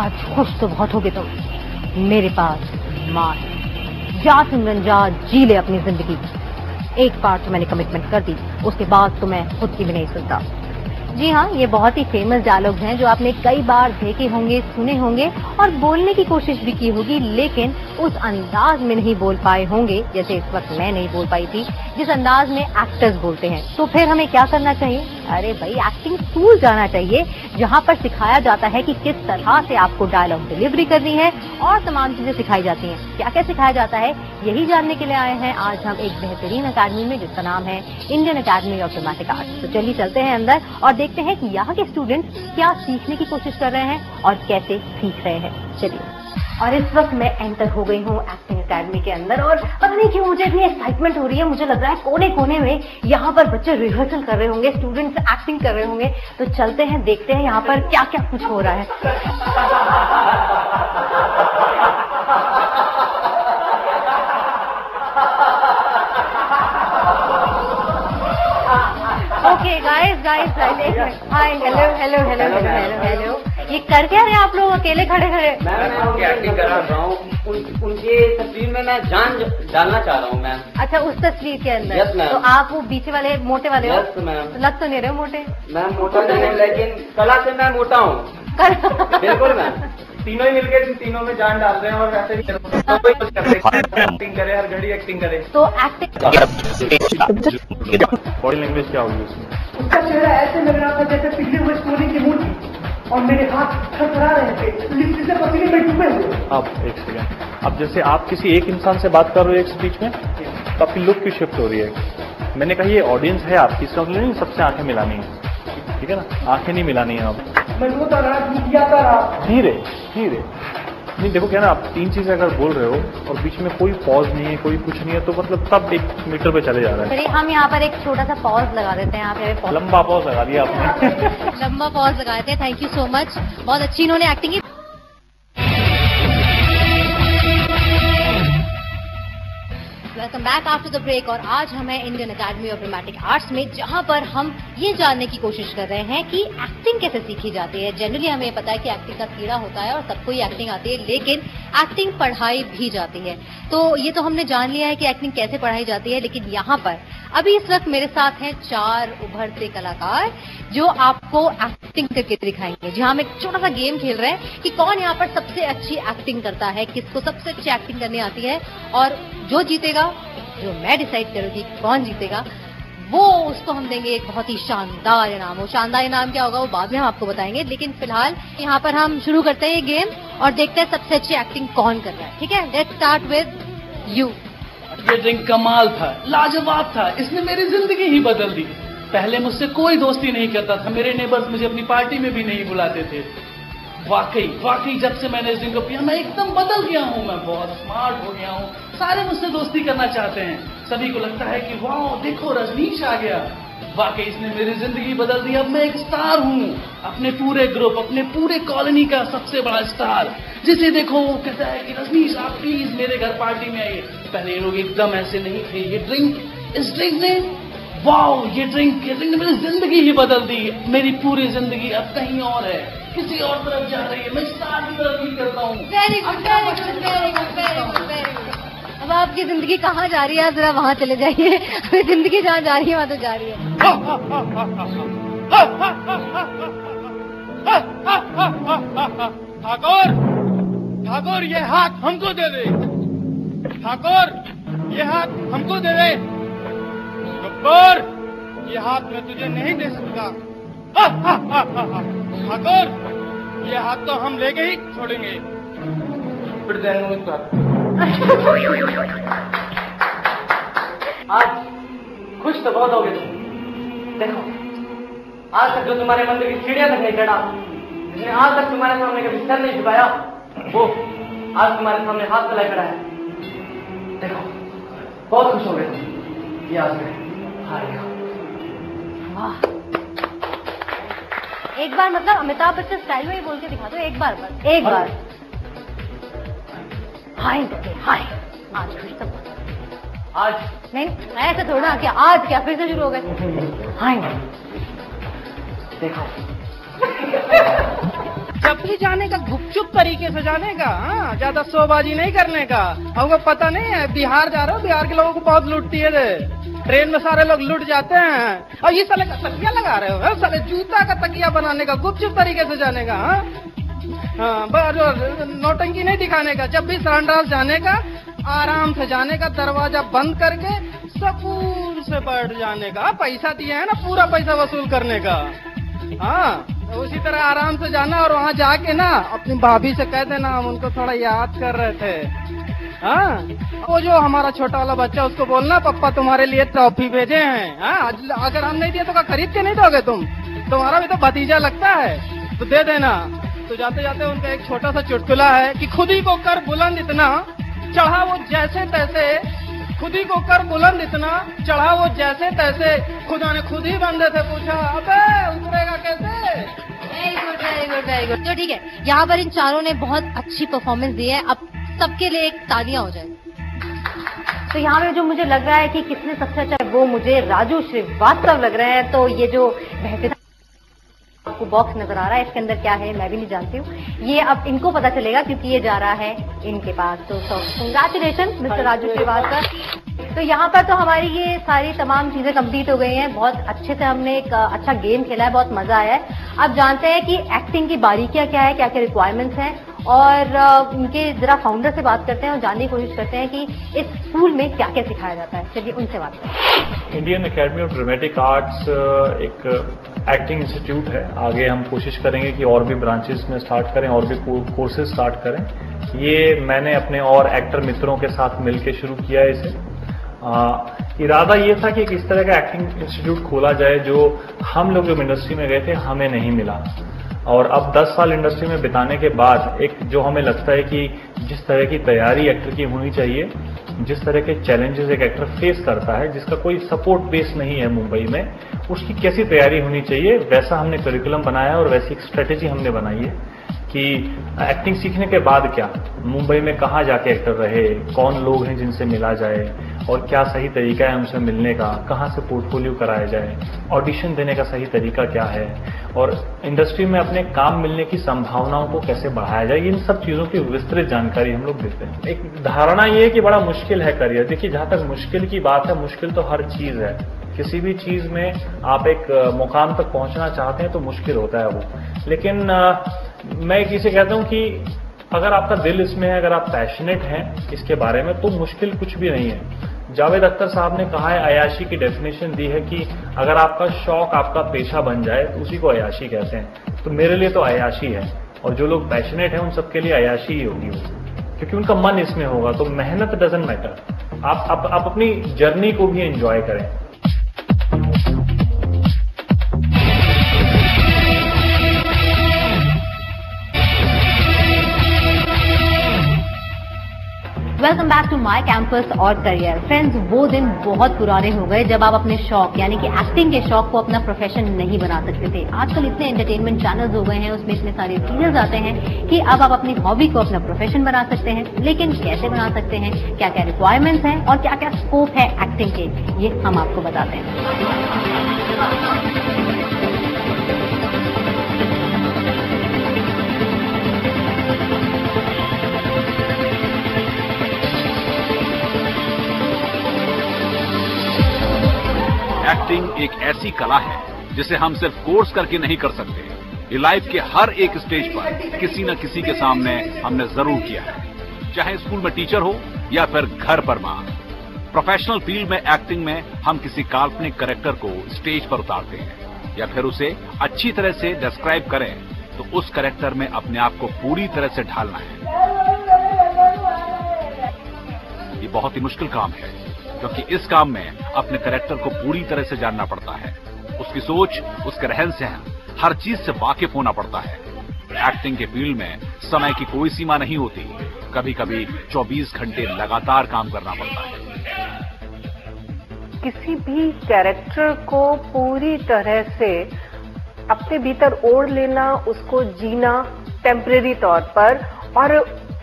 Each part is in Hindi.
आज खुश तो बहुत होगे तुम। मेरे पास माँ है। जा सिमरन जा, जी ले अपनी जिंदगी। एक बार तो मैंने कमिटमेंट कर दी, उसके बाद तो मैं खुद की भी नहीं सुनता। जी हाँ, ये बहुत ही फेमस डायलॉग्स हैं जो आपने कई बार देखे होंगे, सुने होंगे और बोलने की कोशिश भी की होगी, लेकिन उस अंदाज में नहीं बोल पाए होंगे जैसे इस वक्त मैं नहीं बोल पाई थी, जिस अंदाज में एक्टर्स बोलते हैं। तो फिर हमें क्या करना चाहिए? अरे भाई, एक्टिंग स्कूल जाना चाहिए, जहाँ पर सिखाया जाता है कि किस तरह से आपको डायलॉग डिलीवरी करनी है और तमाम चीजें सिखाई जाती हैं। क्या क्या सिखाया जाता है, यही जानने के लिए आए हैं आज हम एक बेहतरीन अकेडमी में, जिसका नाम है Indian Academy of Dramatic arts. तो चलिए चलते हैं अंदर और देखते हैं कि यहाँ के स्टूडेंट्स क्या सीखने की कोशिश कर रहे हैं और कैसे सीख रहे हैं। चलिए। और इस वक्त मैं एंटर हो गई हूँ एक्टिंग अकेडमी के अंदर और पता नहीं क्यों मुझे इतनी एक्साइटमेंट हो रही है। मुझे लग रहा है कोने कोने में यहाँ पर बच्चे रिहर्सल कर रहे होंगे, स्टूडेंट्स एक्टिंग कर रहे होंगे। तो चलते हैं, देखते हैं यहाँ पर क्या क्या कुछ हो रहा है। ओके गाइस, हाय, हेलो। ये कर क्या रहे हैं आप लोग अकेले खड़े खड़े? मैं उनकी एक्टिंग करा रहा हूँ, उनकी तस्वीर में मैं जान डालना चाह रहा हूँ मैम। अच्छा, उस तस्वीर के अंदर? Yes ma'am. तो आप वो पीछे वाले मोटे वाले हो? Yes ma'am. लग तो नहीं रहे हो मोटे? मैं मोटा नहीं हूँ, लेकिन कला से मैं मोटा हूँ। बिल्कुल मैम। तीनों ही मिलकर तीनों में जान डाल रहे हैं और वैसे भी एक्टिंग करे, हर घड़ी एक्टिंग करे। तो एक्टिंग बॉडी लैंग्वेज क्या होगी उसमें? उसका चेहरा ऐसे लग रहा था जैसे पिघले हुए सोने की मूर्ति, और मेरे हाथ थरथरा रहे थे, लिपस्टिक से पसीने में डूबे हुए। अब एक सेकंड, अब जैसे आप किसी एक इंसान से बात कर रहे हो एक स्पीच में, तो आपकी लुक की शिफ्ट हो रही है। मैंने कहा ये ऑडियंस है आपकी, इसका मतलब नहीं सबसे आंखें मिलानी है, ठीक है ना? आंखें नहीं मिलानी है आप। मैं रोता रहा, झूठियाता रहा। धीरे धीरे नहीं, देखो क्या ना, आप तीन चीजें अगर बोल रहे हो और बीच में कोई पॉज नहीं है, कोई कुछ नहीं है, तो मतलब सब एक मीटर पे चले जा रहा है। चलिए हम यहाँ पर एक छोटा सा पॉज लगा देते हैं। आप लंबा पॉज लगा दिया आपने। लंबा पॉज लगा देते हैं। थैंक यू सो मच, बहुत अच्छी इन्होंने एक्टिंग की। Welcome back after the break. और आज हम हैं Indian Academy of Dramatic Arts में, जहां पर हम ये जानने की कोशिश कर रहे हैं कि एक्टिंग कैसे सीखी जाती है। जनरली हमें पता है कि एक्टिंग का कीड़ा होता है और सबको ही एक्टिंग आती है, लेकिन एक्टिंग पढ़ाई भी जाती है। तो ये तो हमने जान लिया है कि एक्टिंग कैसे पढ़ाई जाती है, लेकिन यहाँ पर अभी इस वक्त मेरे साथ हैं 4 उभरते कलाकार जो आपको एक्टिंग करके दिखाएंगे। जी, हम एक छोटा सा गेम खेल रहे हैं कि कौन यहाँ पर सबसे अच्छी एक्टिंग करता है, किसको सबसे अच्छी एक्टिंग करनी आती है, और जो जीतेगा, जो मैं डिसाइड करूंगी कौन जीतेगा, वो उसको हम देंगे एक बहुत ही शानदार इनाम। वो शानदार इनाम क्या होगा वो बाद में हम आपको बताएंगे, लेकिन फिलहाल यहाँ पर हम शुरू करते हैं ये गेम और देखते हैं सबसे अच्छी एक्टिंग कौन कर रहा है। ठीक है, लेट्स स्टार्ट विद यू। ये ड्रिंक कमाल था, लाजवाब था, इसने मेरी जिंदगी ही बदल दी। पहले मुझसे कोई दोस्ती नहीं करता था, मेरे नेबर्स मुझे अपनी पार्टी में भी नहीं बुलाते थे। वाकई जब से मैंने इस ड्रिंक को पिया मैं एकदम बदल गया हूँ, मैं बहुत स्मार्ट हो गया हूँ। सारे मुझसे दोस्ती करना चाहते हैं, सभी को लगता है कि वाह देखो रजनीश आ गया। वाकई इसने मेरी जिंदगी बदल दी। अब मैं एक स्टार हूँ, अपने पूरे ग्रुप, अपने पूरे कॉलोनी का सबसे बड़ा स्टार। जिसे देखो वो कहता है कि रजनीश आप प्लीज मेरे घर पार्टी में आइए। पहले ये लोग एकदम ऐसे नहीं थे। ये ड्रिंक, इस ड्रिंक ने, वाह ये ड्रिंक ने मेरी जिंदगी ही बदल दी। मेरी पूरी जिंदगी अब कहीं और है, किसी और तरफ जा रही है। मैं स्टार की तरफ ही करता हूँ। Very good, very good. अब आपकी जिंदगी कहाँ जा रही है, जरा वहाँ चले जाइए। अभी जिंदगी जहाँ जा रही है वहाँ तो जा रही है। ठाकुर ये हाथ हमको दे दे। ठाकुर ये हाथ हमको दे दे। गब्बर ये हाथ मैं तुझे नहीं दे सकता। ठाकुर ये हाथ तो हम लेके ही छोड़ेंगे। फिर आज खुश तो बहुत हो गए तुम। देखो आज तक जो तुम्हारे मंदिर की सीढ़ियां तक नहीं चढ़ा, जिसने आज तक तुम्हारे सामने कभी सर नहीं झुकाया, वो आज तुम्हारे सामने हाथ फैलाए खड़ा है। देखो बहुत खुश हो गए तुम, ये आज में हार गया। वाह, एक बार मतलब अमिताभ बच्चन स्टाइल में ही बोल के दिखा दो, एक बार बस, एक बार। हाय हाय, आज खुश तो आज नहीं, ऐसे थोड़ा कि आज क्या फिर से शुरू हो गए। हाय देखो जब भी जाने का गुपचुप तरीके से जाने का, हाँ, ज्यादा शोबाजी नहीं करने का। हमको पता नहीं है, बिहार जा रहे हो, बिहार के लोगों को बहुत लूटती है ट्रेन में, सारे लोग लूट जाते हैं। और ये साले का तकिया लगा रहे हो, साले जूता का तकिया बनाने का, गुपचुप तरीके से जाने का। हाँ, नौटंकी नहीं दिखाने का। जब भी सरांडाल जाने का, आराम से जाने का, दरवाजा बंद करके सुकून से बैठ जाने का। पैसा दिया है ना, पूरा पैसा वसूल करने का। हाँ, उसी तरह आराम से जाना और वहाँ जाके ना अपनी भाभी से कह देना हम उनको थोड़ा याद कर रहे थे। हाँ, वो जो हमारा छोटा वाला बच्चा, उसको बोलना पप्पा तुम्हारे लिए ट्रॉफी भेजे हैं। हाँ, अगर हम नहीं दिए तो क्या खरीद के नहीं दोगे तुम? तुम्हारा भी तो भतीजा लगता है, तो दे देना। तो जाते जाते उनका एक छोटा सा चुटकुला है कि खुद ही को कर बुलंद इतना, चढ़ा वो जैसे तैसे। खुद ही को कर बुलंद इतना, चढ़ा वो जैसे तैसे। खुदा ने खुद ही बंदे से पूछा, अबे उतरेगा कैसे? Very good, very good, very good. तो ठीक है, यहाँ पर इन चारों ने बहुत अच्छी परफॉर्मेंस दी है। अब सबके लिए एक तालियां हो जाए। तो यहाँ पे जो मुझे लग रहा है कि किसने सबसे अच्छा है, वो मुझे राजू श्रीवास्तव लग रहे हैं। तो ये जो बहते आपको बॉक्स नजर आ रहा है, इसके अंदर क्या है मैं भी नहीं जानती हूँ। ये अब इनको पता चलेगा क्योंकि ये जा रहा है इनके पास। तो कंग्रेचुलेशन मिस्टर राजू श्रीवास्तव। तो यहाँ पर तो हमारी ये सारी तमाम चीजें कंप्लीट हो गई हैं। बहुत अच्छे से हमने एक अच्छा गेम खेला है, बहुत मजा आया है। अब जानते हैं कि एक्टिंग की बारीकियां क्या है, क्या क्या रिक्वायरमेंट्स हैं, और उनके जरा फाउंडर से बात करते हैं और जानने की कोशिश करते हैं कि इस स्कूल में क्या क्या सिखाया जाता है। चलिए उनसे बात करते हैं। Indian academy of Dramatic arts एक एक्टिंग इंस्टीट्यूट है। आगे हम कोशिश करेंगे कि और भी ब्रांचेस में स्टार्ट करें, और भी कोर्सेज स्टार्ट करें। ये मैंने अपने और एक्टर मित्रों के साथ मिलकर शुरू किया है इसे। इरादा ये था कि एक इस तरह का एक्टिंग इंस्टीट्यूट खोला जाए जो हम लोग जब इंडस्ट्री में गए थे हमें नहीं मिला, और अब 10 साल इंडस्ट्री में बिताने के बाद एक जो हमें लगता है कि जिस तरह की तैयारी एक्टर की होनी चाहिए, जिस तरह के चैलेंजेस एक एक्टर फेस करता है, जिसका कोई सपोर्ट बेस नहीं है मुंबई में, उसकी कैसी तैयारी होनी चाहिए, वैसा हमने करिकुलम बनाया और वैसी एक स्ट्रेटेजी हमने बनाई है कि एक्टिंग सीखने के बाद क्या, मुंबई में कहाँ जाके एक्टर रहे, कौन लोग हैं जिनसे मिला जाए, और क्या सही तरीका है उनसे मिलने का, कहाँ से पोर्टफोलियो कराया जाए, ऑडिशन देने का सही तरीका क्या है, और इंडस्ट्री में अपने काम मिलने की संभावनाओं को कैसे बढ़ाया जाए। इन सब चीज़ों की विस्तृत जानकारी हम लोग देते हैं। एक धारणा ये है कि बड़ा मुश्किल है करियर। देखिए, जहाँ तक मुश्किल की बात है, मुश्किल तो हर चीज़ है। किसी भी चीज़ में आप एक मुकाम तक पहुँचना चाहते हैं तो मुश्किल होता है वो। लेकिन मैं किसी कहता हूँ कि अगर आपका दिल इसमें है, अगर आप पैशनेट हैं इसके बारे में, तो मुश्किल कुछ भी नहीं है। जावेद अख्तर साहब ने कहा है, अयाशी की डेफिनेशन दी है कि अगर आपका शौक आपका पेशा बन जाए तो उसी को अयाशी कहते हैं। तो मेरे लिए तो अयाशी है, और जो लोग पैशनेट हैं उन सबके लिए अयाशी ही होगी वो, क्योंकि उनका मन इसमें होगा। तो मेहनत डजंट मैटर, आप अपनी जर्नी को भी एंजॉय करें। Welcome back to my campus और करियर। फ्रेंड्स, वो दिन बहुत पुराने हो गए जब आप अपने शौक यानी कि एक्टिंग के शौक को अपना प्रोफेशन नहीं बना सकते थे। आजकल इतने एंटरटेनमेंट चैनल्स हो गए हैं, उसमें इतने सारे सीरियल्स आते हैं कि अब आप अपनी हॉबी को अपना प्रोफेशन बना सकते हैं। लेकिन कैसे बना सकते हैं, क्या क्या रिक्वायरमेंट्स हैं और क्या क्या स्कोप है एक्टिंग के, ये हम आपको बताते हैं। एक्टिंग एक ऐसी कला है जिसे हम सिर्फ कोर्स करके नहीं कर सकते। ये लाइफ के हर एक स्टेज पर किसी न किसी के सामने हमने जरूर किया है, चाहे स्कूल में टीचर हो या फिर घर पर मां। प्रोफेशनल फील्ड में एक्टिंग में हम किसी काल्पनिक कैरेक्टर को स्टेज पर उतारते हैं या फिर उसे अच्छी तरह से डिस्क्राइब करें तो उस कैरेक्टर में अपने आप को पूरी तरह से ढालना है। ये बहुत ही मुश्किल काम है, क्योंकि इस काम में अपने कैरेक्टर को पूरी तरह से जानना पड़ता है, उसकी सोच, उसके रहन सहन, हर चीज से वाकिफ होना पड़ता है। एक्टिंग के फील्ड में समय की कोई सीमा नहीं होती, कभी कभी 24 घंटे लगातार काम करना पड़ता है। किसी भी कैरेक्टर को पूरी तरह से अपने भीतर ओढ़ लेना, उसको जीना टेम्परेरी तौर पर, और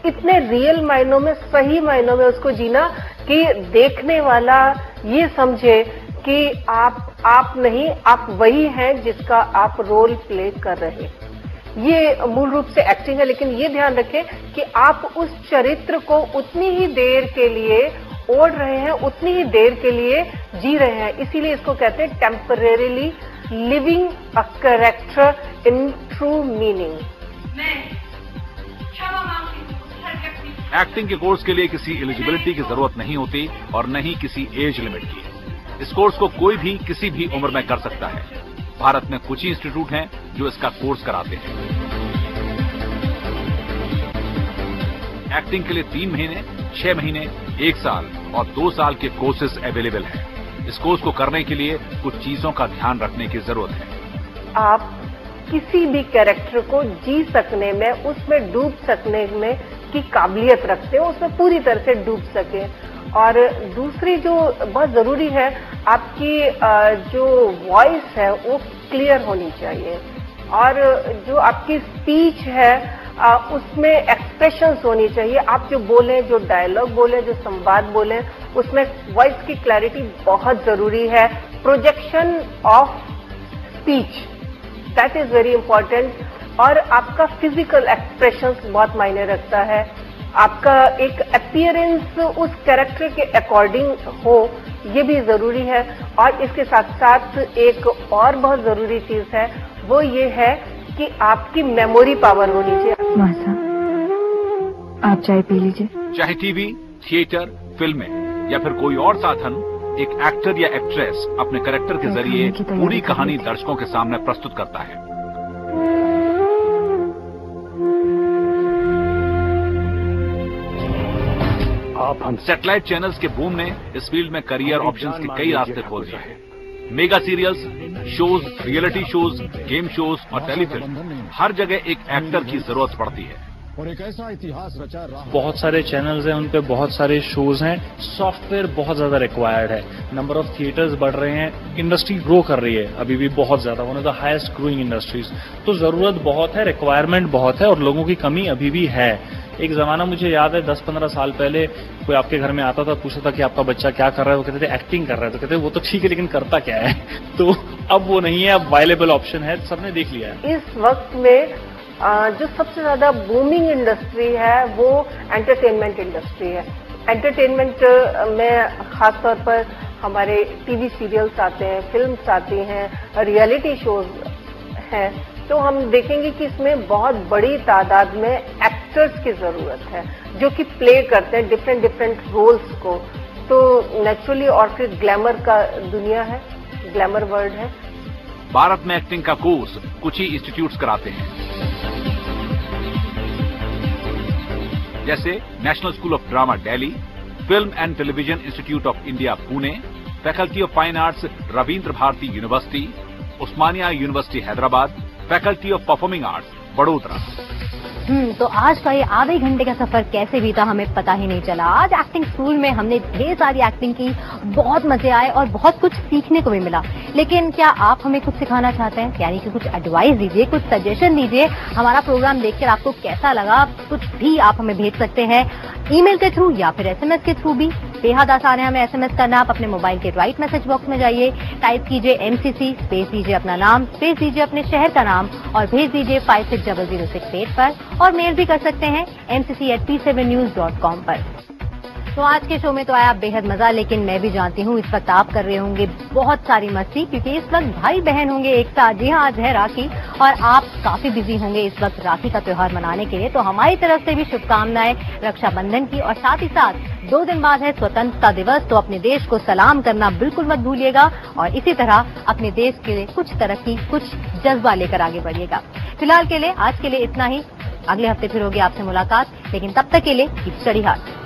इतने रियल मायनों में, सही मायनों में उसको जीना कि देखने वाला ये समझे कि आप नहीं, आप वही हैं जिसका आप रोल प्ले कर रहे हैं। ये मूल रूप से एक्टिंग है, लेकिन ये ध्यान रखें कि आप उस चरित्र को उतनी ही देर के लिए ओढ़ रहे हैं, उतनी ही देर के लिए जी रहे हैं। इसीलिए इसको कहते हैं temporarily living a character in true meaning. Acting के कोर्स के लिए किसी एलिजिबिलिटी की जरूरत नहीं होती और न ही किसी एज लिमिट की। इस कोर्स को कोई भी किसी भी उम्र में कर सकता है। भारत में कुछ ही इंस्टीट्यूट हैं जो इसका कोर्स कराते हैं। एक्टिंग के लिए 3 महीने, 6 महीने, 1 साल और 2 साल के कोर्सेज अवेलेबल हैं। इस कोर्स को करने के लिए कुछ चीजों का ध्यान रखने की जरूरत है। आप किसी भी कैरेक्टर को जी सकने में, उसमें डूब सकने में की काबिलियत रखते हो, उसमें पूरी तरह से डूब सके। और दूसरी जो बहुत जरूरी है, आपकी जो वॉइस है वो क्लियर होनी चाहिए, और जो आपकी स्पीच है उसमें एक्सप्रेशंस होनी चाहिए। आप जो बोलें, जो डायलॉग बोलें, जो संवाद बोलें, उसमें वॉइस की क्लैरिटी बहुत जरूरी है। Projection of speech, that is very important. और आपका फिजिकल एक्सप्रेशंस बहुत मायने रखता है। आपका एक अपीयरेंस उस कैरेक्टर के अकॉर्डिंग हो, ये भी जरूरी है। और इसके साथ साथ एक और बहुत जरूरी चीज है, वो ये है कि आपकी मेमोरी पावर होनी चाहिए। माँ साहब, आप चाय पी लीजिए। चाहे टीवी, थिएटर, फिल्में या फिर कोई और साधन, एक एक्टर या एक्ट्रेस अपने कैरेक्टर के जरिए पूरी कहानी दर्शकों के सामने प्रस्तुत करता है। सैटेलाइट चैनल्स के बूम ने इस फील्ड में करियर ऑप्शंस के कई रास्ते खोल दिए हैं। Mega serials, shows, reality shows, game shows और टेलीफिल्म, हर जगह एक एक्टर की जरूरत पड़ती है। और एक ऐसा इतिहास रचा रहा। बहुत सारे चैनल्स हैं, उन पे बहुत सारे शोज हैं, सॉफ्टवेयर बहुत ज्यादा रिक्वायर्ड है, नंबर ऑफ थिएटर्स बढ़ रहे हैं, इंडस्ट्री ग्रो कर रही है अभी भी बहुत ज्यादा, one of the highest growing industries. तो जरूरत बहुत है, रिक्वायरमेंट बहुत है और लोगों की कमी अभी भी है। एक जमाना मुझे याद है 10-15 साल पहले कोई आपके घर में आता था, पूछता था कि आपका बच्चा क्या कर रहा है, वो कहते थे एक्टिंग कर रहा है, तो कहते वो तो ठीक है लेकिन करता क्या है। तो अब वो नहीं है, अब अवेलेबल ऑप्शन है, सबने देख लिया है। इस वक्त में जो सबसे ज्यादा बूमिंग इंडस्ट्री है वो एंटरटेनमेंट इंडस्ट्री है। एंटरटेनमेंट में खासतौर पर हमारे टीवी सीरियल्स आते हैं, फिल्म्स आती हैं, रियलिटी शोज हैं। तो हम देखेंगे कि इसमें बहुत बड़ी तादाद में एक्टर्स की जरूरत है जो कि प्ले करते हैं डिफरेंट रोल्स को। तो नेचुरली, और फिर ग्लैमर का दुनिया है, ग्लैमर वर्ल्ड है। भारत में एक्टिंग का कोर्स कुछ ही इंस्टीट्यूट्स कराते हैं, जैसे National School of Drama Delhi, Film and Television Institute of India Pune, Faculty of Fine Arts Rabindra Bharati University, Osmania University Hyderabad, Faculty of Performing Arts Vadodara. तो आज का ये आधे घंटे का सफर कैसे बीता हमें पता ही नहीं चला। आज एक्टिंग स्कूल में हमने ढेर सारी एक्टिंग की, बहुत मजे आए और बहुत कुछ सीखने को भी मिला। लेकिन क्या आप हमें कुछ सिखाना चाहते हैं, यानी कि कुछ एडवाइस दीजिए, कुछ सजेशन दीजिए। हमारा प्रोग्राम देखकर आपको कैसा लगा, कुछ भी आप हमें भेज सकते हैं ईमेल के थ्रू या फिर SMS के थ्रू भी। बेहद आसान है हमें SMS करना। आप अपने मोबाइल के राइट मैसेज बॉक्स में जाइए, टाइप कीजिए MCC, स्पेस दीजिए अपना नाम, स्पेस दीजिए अपने शहर का नाम और भेज दीजिए 560068 पर। और मेल भी कर सकते हैं mcc@p7news.com पर। तो आज के शो में तो आया बेहद मजा, लेकिन मैं भी जानती हूँ इस वक्त आप कर रहे होंगे बहुत सारी मस्ती, क्योंकि इस वक्त भाई बहन होंगे एक साथ। जी हाँ, आज है राखी और आप काफी बिजी होंगे इस वक्त राखी का त्योहार मनाने के लिए। तो हमारी तरफ से भी शुभकामनाएं रक्षाबंधन की। और साथ ही साथ 2 दिन बाद है स्वतंत्रता दिवस, तो अपने देश को सलाम करना बिल्कुल मत भूलिएगा और इसी तरह अपने देश के लिए कुछ तरक्की, कुछ जज्बा लेकर आगे बढ़िएगा। फिलहाल के लिए आज के लिए इतना ही। अगले हफ्ते फिर होगी आपसे मुलाकात, लेकिन तब तक के लिए कीप स्टडी हार्ड।